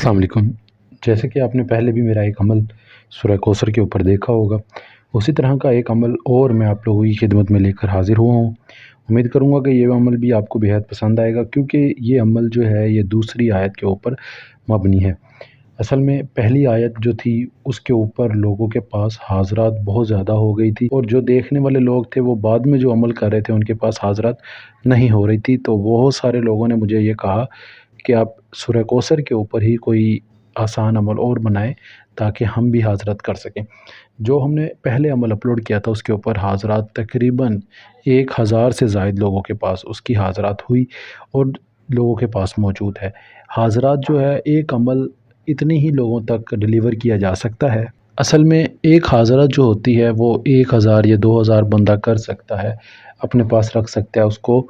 अस्सलाम वालेकुम। जैसे कि आपने पहले भी मेरा एक अमल सूरह कौसर के ऊपर देखा होगा, उसी तरह का एक अमल और मैं आप लोगों की खिदमत में लेकर हाज़िर हुआ हूँ। उम्मीद करूँगा कि ये अमल भी आपको बेहद पसंद आएगा, क्योंकि ये अमल जो है ये दूसरी आयत के ऊपर मबनी है। असल में पहली आयत जो थी उसके ऊपर लोगों के पास हाज़रात बहुत ज़्यादा हो गई थी, और जो देखने वाले लोग थे वो बाद में जो अमल कर रहे थे उनके पास हाज़रात नहीं हो रही थी। तो बहुत सारे लोगों ने मुझे ये कहा कि आप सूरह कौसर के ऊपर ही कोई आसान अमल और बनाएं ताकि हम भी हाज़रत कर सकें। जो हमने पहले अमल अपलोड किया था उसके ऊपर हाज़रात तकरीबन 1000 से ज़ायद लोगों के पास उसकी हाज़रात हुई और लोगों के पास मौजूद है। हाज़रात जो है एक अमल इतने ही लोगों तक डिलीवर किया जा सकता है। असल में एक हाज़रा जो होती है वो 1000 या 2000 बंदा कर सकता है, अपने पास रख सकता है उसको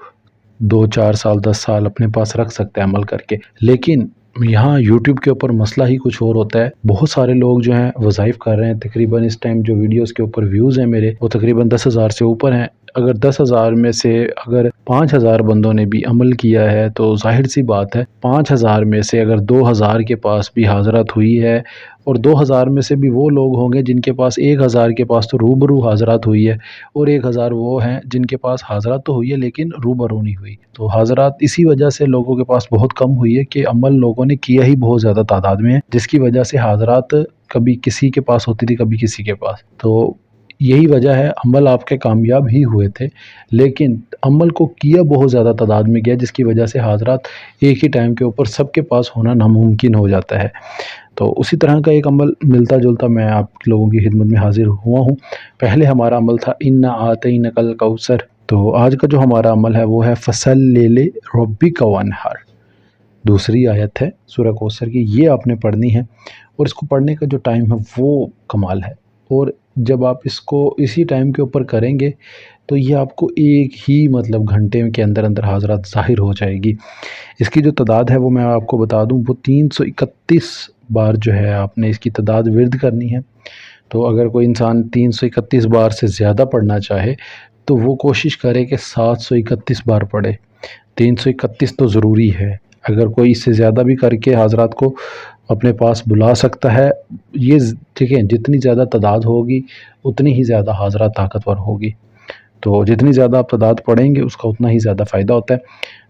2-4 साल 10 साल अपने पास रख सकता है अमल करके। लेकिन यहाँ यूट्यूब के ऊपर मसला ही कुछ और होता है। बहुत सारे लोग जो हैं वज़ाइफ कर रहे हैं, तकरीबन इस टाइम जो वीडियोस के ऊपर व्यूज़ हैं मेरे वो तकरीबन 10,000 से ऊपर हैं। अगर 10,000 में से अगर 5,000 बंदों ने भी अमल किया है तो ज़ाहिर सी बात है 5,000 में से अगर 2,000 के पास भी हाज़रत हुई है, और 2,000 में से भी वो लोग होंगे जिनके पास 1,000 के पास तो रूबरू हाज़रत हुई है, और 1,000 वो हैं जिनके पास हाज़रत तो हुई है लेकिन रूबरू नहीं हुई। तो हाज़रात इसी वजह से लोगों के पास बहुत कम हुई है कि अमल लोगों ने किया ही बहुत ज़्यादा तादाद में है, जिसकी वजह से हाज़रात कभी किसी के पास होती थी कभी किसी के पास। तो यही वजह है, अमल आपके कामयाब ही हुए थे लेकिन अमल को किया बहुत ज़्यादा तादाद में गया, जिसकी वजह से हाज़रात एक ही टाइम के ऊपर सबके पास होना नामुमकिन हो जाता है। तो उसी तरह का एक अमल मिलता जुलता मैं आप लोगों की खिदमत में हाज़िर हुआ हूँ। पहले हमारा अमल था इन्ना आतैनकल कौसर। तो आज का जो हमारा अमल है वो है फसल्लि लिरब्बिका वन्हर। दूसरी आयत है सूरह कौसर की, ये आपने पढ़नी है, और इसको पढ़ने का जो टाइम है वो कमाल है। और जब आप इसको इसी टाइम के ऊपर करेंगे तो ये आपको एक ही घंटे के अंदर अंदर हाज़रात ज़ाहिर हो जाएगी। इसकी जो तादाद है वो मैं आपको बता दूं, वो 331 बार जो है आपने इसकी तादाद विर्द करनी है। तो अगर कोई इंसान 331 बार से ज़्यादा पढ़ना चाहे तो वो कोशिश करे कि 731 बार पढ़े। 331 तो ज़रूरी है। अगर कोई इससे ज़्यादा भी करके हाज़रात को अपने पास बुला सकता है, ये ठीक है, जितनी ज़्यादा तादाद होगी उतनी ही ज़्यादा हाज़रात ताकतवर होगी। तो जितनी ज़्यादा आप तादाद पढ़ेंगे उसका उतना ही ज़्यादा फ़ायदा होता है।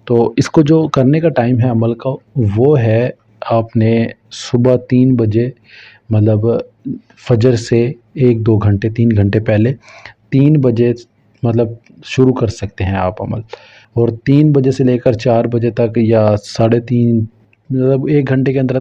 तो इसको जो करने का टाइम है अमल का वो है, आपने सुबह 3 बजे फजर से 1-2 घंटे 3 घंटे पहले 3 बजे शुरू कर सकते हैं आप अमल, और 3 बजे से लेकर 4 बजे तक या 3:30 1 घंटे के अंदर